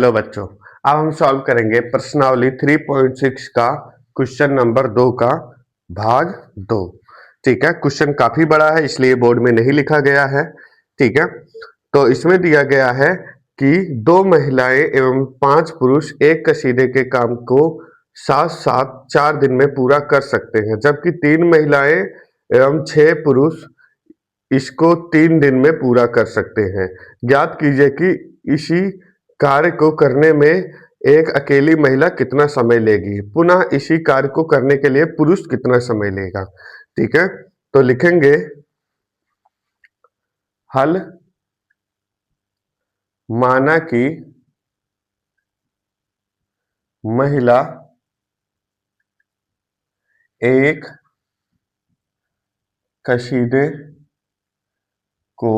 Hello बच्चों, अब हम सॉल्व करेंगे प्रश्नावली 3.6 का क्वेश्चन नंबर 2 का भाग 2। ठीक है, क्वेश्चन काफी बड़ा है इसलिए बोर्ड में नहीं लिखा गया है। ठीक है, तो इसमें दिया गया है कि 2 महिलाएं एवं 5 पुरुष एक कसीदे के काम को साथ साथ 4 दिन में पूरा कर सकते हैं, जबकि 3 महिलाएं एवं 6 पुरुष इसको 3 दिन में पूरा कर सकते हैं। ज्ञात कीजिए कि इसी कार्य को करने में एक अकेली महिला कितना समय लेगी, पुनः इसी कार्य को करने के लिए पुरुष कितना समय लेगा। ठीक है, तो लिखेंगे हल माना कि महिला एक कसीदे को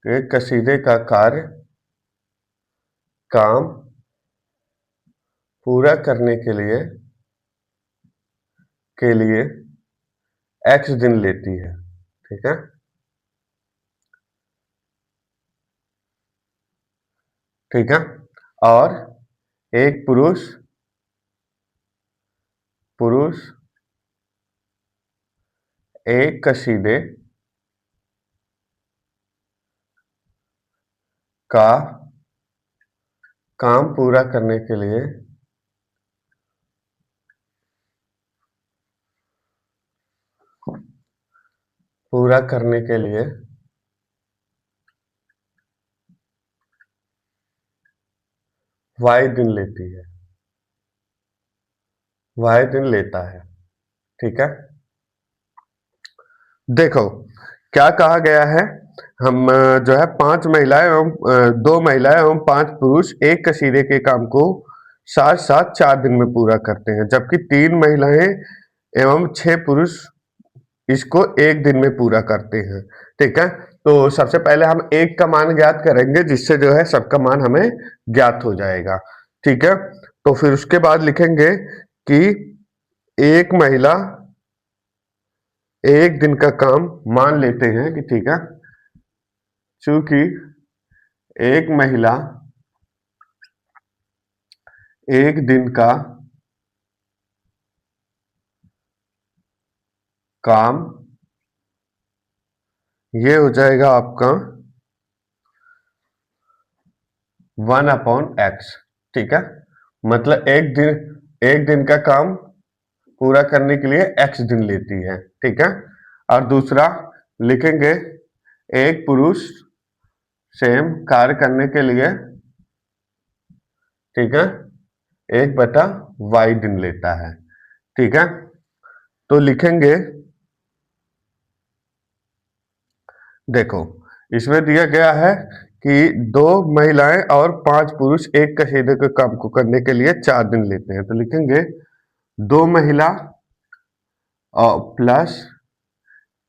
एक कसीदे का काम पूरा करने के लिए x दिन लेती है। ठीक है, ठीक है, और एक पुरुष एक कसीदे का काम पूरा करने के लिए y दिन लेती है, y दिन लेता है। ठीक है, देखो क्या कहा गया है। हम जो है 5 महिलाएं एवं 2 महिलाएं एवं 5 पुरुष एक कसीदे के काम को साथ साथ 4 दिन में पूरा करते हैं, जबकि 3 महिलाएं एवं 6 पुरुष इसको 1 दिन में पूरा करते हैं। ठीक है, तो सबसे पहले हम एक का मान ज्ञात करेंगे, जिससे जो है सबका मान हमें ज्ञात हो जाएगा। ठीक है, तो फिर उसके बाद लिखेंगे कि एक महिला एक दिन का काम मान लेते हैं कि ठीक है, चूंकि एक महिला एक दिन का काम, ये हो जाएगा आपका 1/x। ठीक है, मतलब एक दिन का काम पूरा करने के लिए x दिन लेती है। ठीक है, और दूसरा लिखेंगे एक पुरुष सेम कार्य करने के लिए, ठीक है, 1/y दिन लेता है। ठीक है, तो लिखेंगे, देखो इसमें दिया गया है कि 2 महिलाएं और 5 पुरुष एक कसीदे के काम को करने के लिए 4 दिन लेते हैं, तो लिखेंगे 2 महिला और प्लस,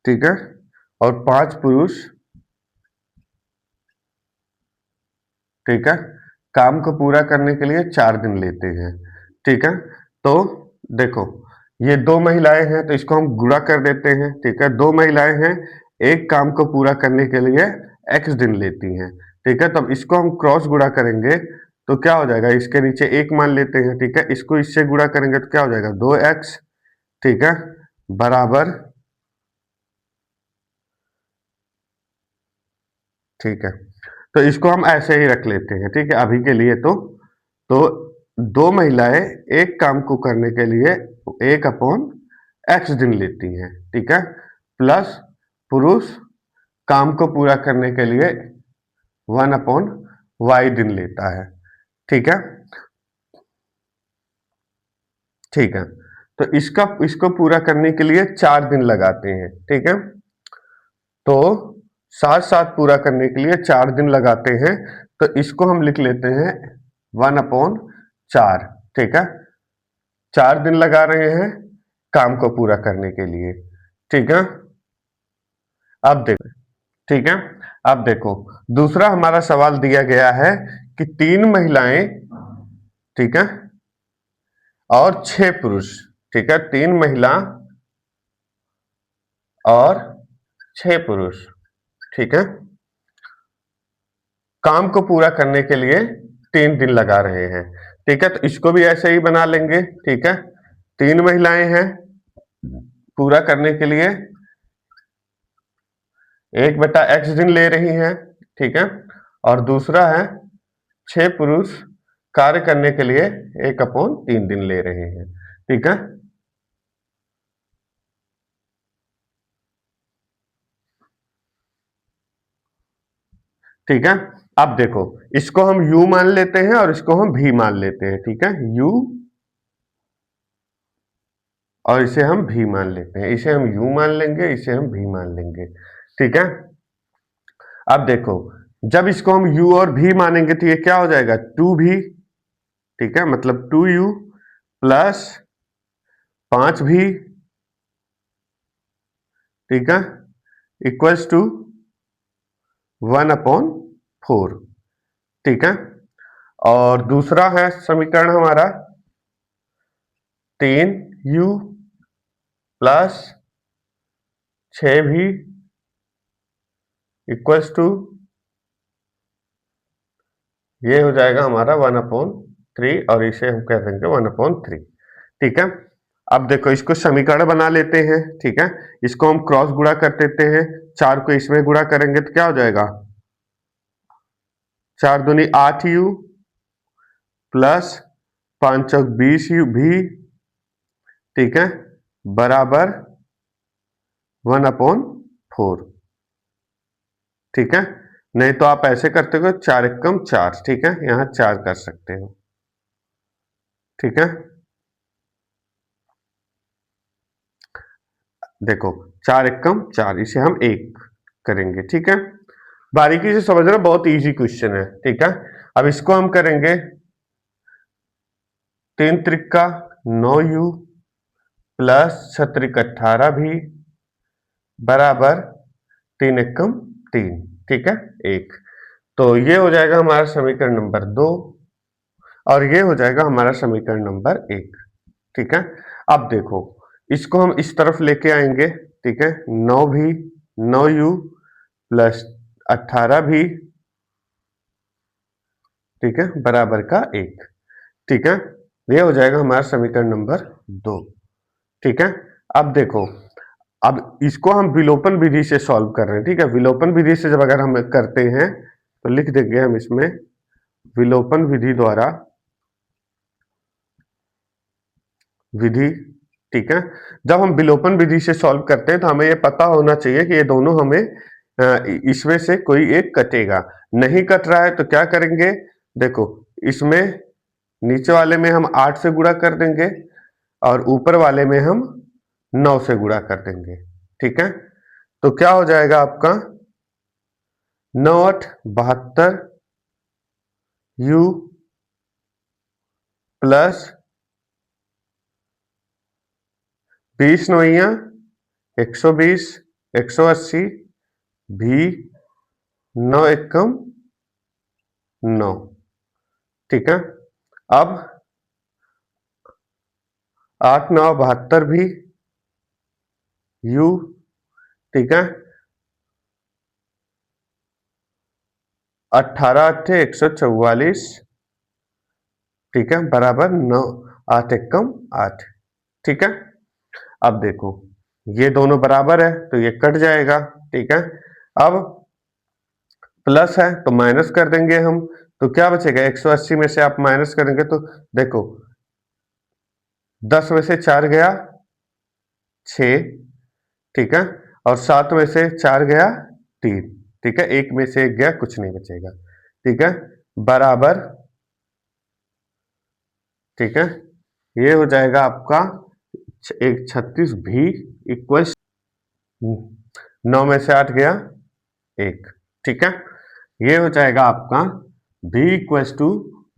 ठीक है, और 5 पुरुष, ठीक है, काम को पूरा करने के लिए 4 दिन लेते हैं। ठीक है, तो देखो ये 2 महिलाएं हैं तो इसको हम गुणा कर देते हैं। ठीक है, 2 महिलाएं हैं, एक काम को पूरा करने के लिए x दिन लेती हैं। ठीक है, तब इसको हम क्रॉस गुणा करेंगे तो क्या हो जाएगा, इसके नीचे 1 मान लेते हैं। ठीक है, इसको इससे गुणा करेंगे तो क्या हो जाएगा 2x। ठीक है, बराबर, ठीक है, तो इसको हम ऐसे ही रख लेते हैं। ठीक है, अभी के लिए तो 2 महिलाएं एक काम को करने के लिए 1/x दिन लेती हैं। ठीक है, प्लस पुरुष काम को पूरा करने के लिए 1/y दिन लेता है। ठीक है, ठीक है, तो इसको पूरा करने के लिए 4 दिन लगाते हैं। ठीक है, तो साथ साथ पूरा करने के लिए 4 दिन लगाते हैं, तो इसको हम लिख लेते हैं 1/4। ठीक है, 4 दिन लगा रहे हैं काम को पूरा करने के लिए। ठीक है, अब देखो, ठीक है, अब देखो दूसरा हमारा सवाल दिया गया है कि 3 महिलाएं, ठीक है, और 6 पुरुष, ठीक है, 3 महिला और 6 पुरुष, ठीक है, काम को पूरा करने के लिए 3 दिन लगा रहे हैं। ठीक है, तो इसको भी ऐसे ही बना लेंगे। ठीक है, 3 महिलाएं हैं पूरा करने के लिए 1/x दिन ले रही हैं। ठीक है, और दूसरा है 6 पुरुष कार्य करने के लिए 1/3 दिन ले रहे हैं। ठीक है, ठीक है। अब देखो, इसको हम u मान लेते हैं और इसको हम v मान लेते हैं। ठीक है, u और इसे हम v मान लेते हैं। इसे हम u मान लेंगे, इसे हम v मान लेंगे। ठीक है, अब देखो, जब इसको हम u और v मानेंगे तो ये क्या हो जाएगा 2v। ठीक है, मतलब 2u प्लस 5v। ठीक है, इक्वल्स टू 1/4। ठीक है, और दूसरा है समीकरण हमारा 3u plus 6v equals to, ये हो जाएगा हमारा 1/3 और इसे हम कह देंगे 1/3। ठीक है, अब देखो इसको समीकरण बना लेते हैं। ठीक है, इसको हम क्रॉस गुणा कर देते हैं। 4 को इसमें गुणा करेंगे तो क्या हो जाएगा 4 दूनी 8u प्लस 5 चौक 20u भी। ठीक है, बराबर 1/4। ठीक है, नहीं तो आप ऐसे करते हो 4 एकम 4। ठीक है, यहां 4 कर सकते हो। ठीक है, देखो 4 एकम 4, इसे हम 1 करेंगे। ठीक है, बारीकी से समझना, बहुत इजी क्वेश्चन है। ठीक है, अब इसको हम करेंगे 3 त्रिका 9u प्लस 6 त्रिक 18 भी बराबर 3 एकम 3। ठीक है, 1। तो ये हो जाएगा हमारा समीकरण नंबर 2 और ये हो जाएगा हमारा समीकरण नंबर 1। ठीक है, अब देखो इसको हम इस तरफ लेके आएंगे। ठीक है, 9 भी 9u प्लस 18 भी। ठीक है, बराबर का 1। ठीक है, ये हो जाएगा हमारा समीकरण नंबर 2। ठीक है, अब देखो, अब इसको हम विलोपन विधि से सॉल्व कर रहे हैं। ठीक है, विलोपन विधि से जब अगर हम करते हैं तो लिख देंगे हम इसमें विलोपन विधि द्वारा विधि। ठीक है, जब हम विलोपन विधि से सॉल्व करते हैं तो हमें ये पता होना चाहिए कि ये दोनों हमें इसमें से कोई एक कटेगा। नहीं कट रहा है तो क्या करेंगे, देखो इसमें नीचे वाले में हम 8 से गुणा कर देंगे और ऊपर वाले में हम 9 से गुणा कर देंगे। ठीक है, तो क्या हो जाएगा आपका 9 8 72 u प्लस 20 9 120 180 भी 9 एकम 9। ठीक है, अब 8 9 72 भी u। ठीक है, 18 8 144। ठीक है, बराबर 9 8 एकम 8। ठीक है, अब देखो ये दोनों बराबर है तो ये कट जाएगा। ठीक है, अब प्लस है तो माइनस कर देंगे हम, तो क्या बचेगा 180 में से आप माइनस करेंगे तो देखो 10 में से 4 गया 6। ठीक है, और 7 में से 4 गया 3। ठीक है, 1 में से 1 गया, कुछ नहीं बचेगा। ठीक है, बराबर। ठीक है, ये हो जाएगा आपका 36 भी इक्वल 9 में से 8 गया 1। ठीक है, ये हो जाएगा आपका v इक्वल्स टू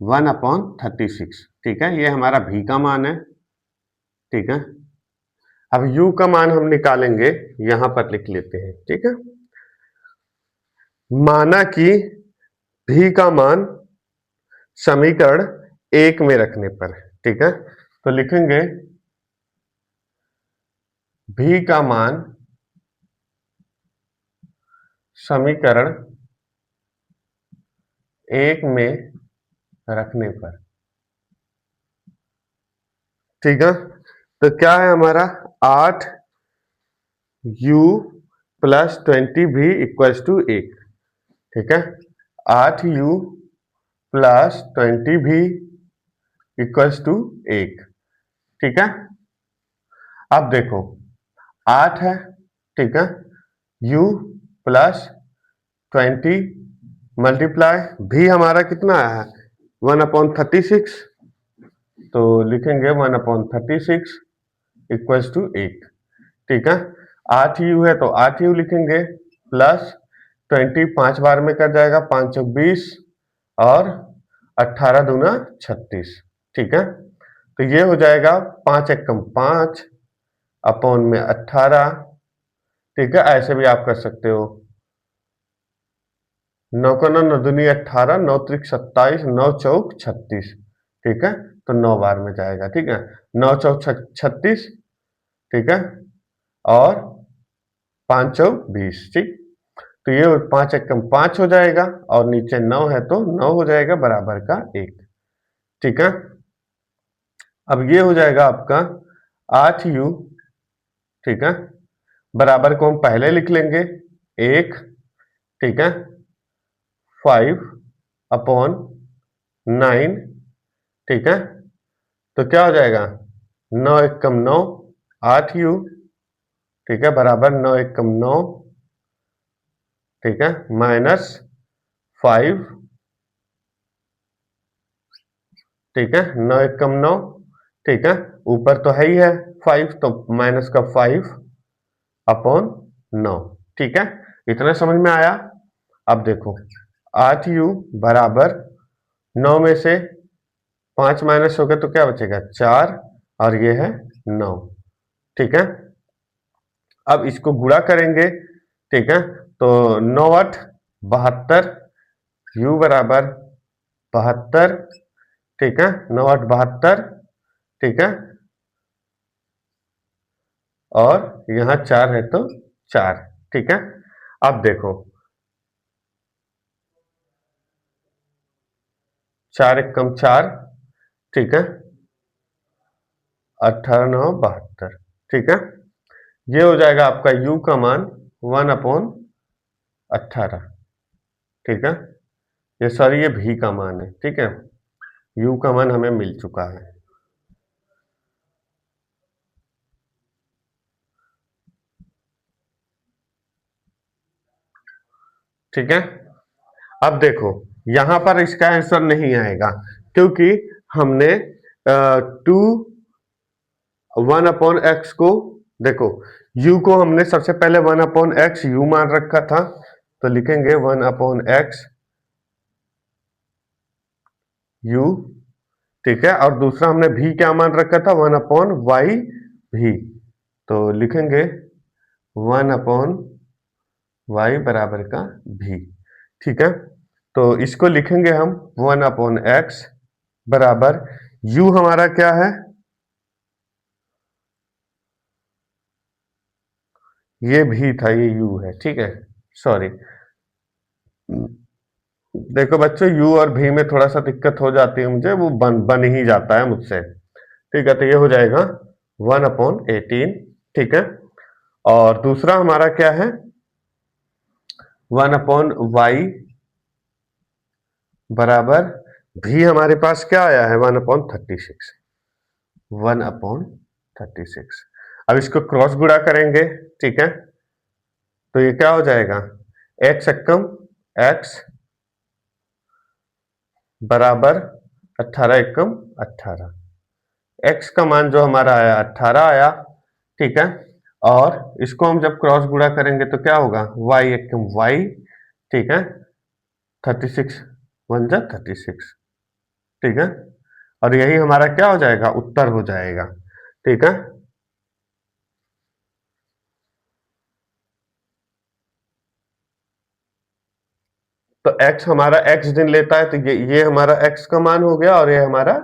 1/36। ठीक है, ये हमारा v का मान है। ठीक है, अब u का मान हम निकालेंगे, यहां पर लिख लेते हैं। ठीक है, माना कि v का मान समीकरण 1 में रखने पर। ठीक है, तो लिखेंगे v का मान समीकरण 1 में रखने पर। ठीक है, तो क्या है हमारा 8u plus 20v equals to 1। ठीक है, 8u plus 20v equals to 1। ठीक है, अब देखो 8 है, ठीक है, u प्लस 20 मल्टीप्लाई भी हमारा कितना आया है 1/36, तो लिखेंगे 1/36 इक्वल्स टू 1। ठीक है, 8u है तो 8u लिखेंगे प्लस 20 5 बार में कर जाएगा 5 चौक 20 और 18 दूना 36। ठीक है, तो ये हो जाएगा 5 एकम 5 अपॉन में 18। ठीक है, ऐसे भी आप कर सकते हो, 9 का 9 9 दूनी 18, 9 त्रिक 27, 9 चौक 36। ठीक है, तो 9 बार में जाएगा। ठीक है, 9 चौक 36, ठीक है, और 5 चौक 20। ठीक, तो ये 5 एकम 5 हो जाएगा और नीचे 9 है तो 9 हो जाएगा बराबर का 1। ठीक है, अब ये हो जाएगा आपका 8u, ठीक है, बराबर को हम पहले लिख लेंगे 1, ठीक है, 5/9। ठीक है, तो क्या हो जाएगा 9 एकम 9, 8u, ठीक है, बराबर 9 एकम 9, ठीक है, माइनस 5, ठीक है, 9 एकम 9, ठीक है, ऊपर तो है ही है 5 तो माइनस का 5/9। ठीक है, इतना समझ में आया। अब देखो 8u बराबर 9 में से 5 माइनस हो गया तो क्या बचेगा 4 और ये है 9। ठीक है, अब इसको गुणा करेंगे। ठीक है, तो 9 8 72, u बराबर 72। ठीक है, 9 8 72, ठीक है, और यहाँ 4 है तो 4। ठीक है, अब देखो 4 एकम 4, ठीक है, 18 9 72। ठीक है, ये हो जाएगा आपका u का मान 1/18। ठीक है, ये सॉरी ये v का मान है। ठीक है, u का मान हमें मिल चुका है। ठीक है, अब देखो यहां पर इसका आंसर नहीं आएगा क्योंकि हमने 1/x को देखो u को हमने सबसे पहले 1/x u मान रखा था, तो लिखेंगे 1/x u। ठीक है, और दूसरा हमने v क्या मान रखा था 1/y v, तो लिखेंगे 1/y बराबर का v। ठीक है, तो इसको लिखेंगे हम 1/x बराबर u हमारा क्या है, ये भी था ये u है। ठीक है, सॉरी देखो बच्चों u और v में थोड़ा सा दिक्कत हो जाती है मुझे, वो बन ही जाता है मुझसे। ठीक है, तो ये हो जाएगा 1/18। ठीक है, और दूसरा हमारा क्या है 1/y बराबर भी हमारे पास क्या आया है 1/36। 1/36, अब इसको क्रॉस गुणा करेंगे। ठीक है, तो ये क्या हो जाएगा x एकम x बराबर 18 एकम 18। x का मान जो हमारा आया 18 आया। ठीक है, और इसको हम जब क्रॉस गुणा करेंगे तो क्या होगा y एकम y। ठीक है, 36 1 जा 36। ठीक है, और यही हमारा क्या हो जाएगा उत्तर हो जाएगा। ठीक है, तो x हमारा x दिन लेता है, तो ये हमारा x का मान हो गया और ये हमारा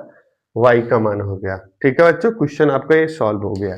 y का मान हो गया। ठीक है बच्चों, क्वेश्चन आपका ये सॉल्व हो गया।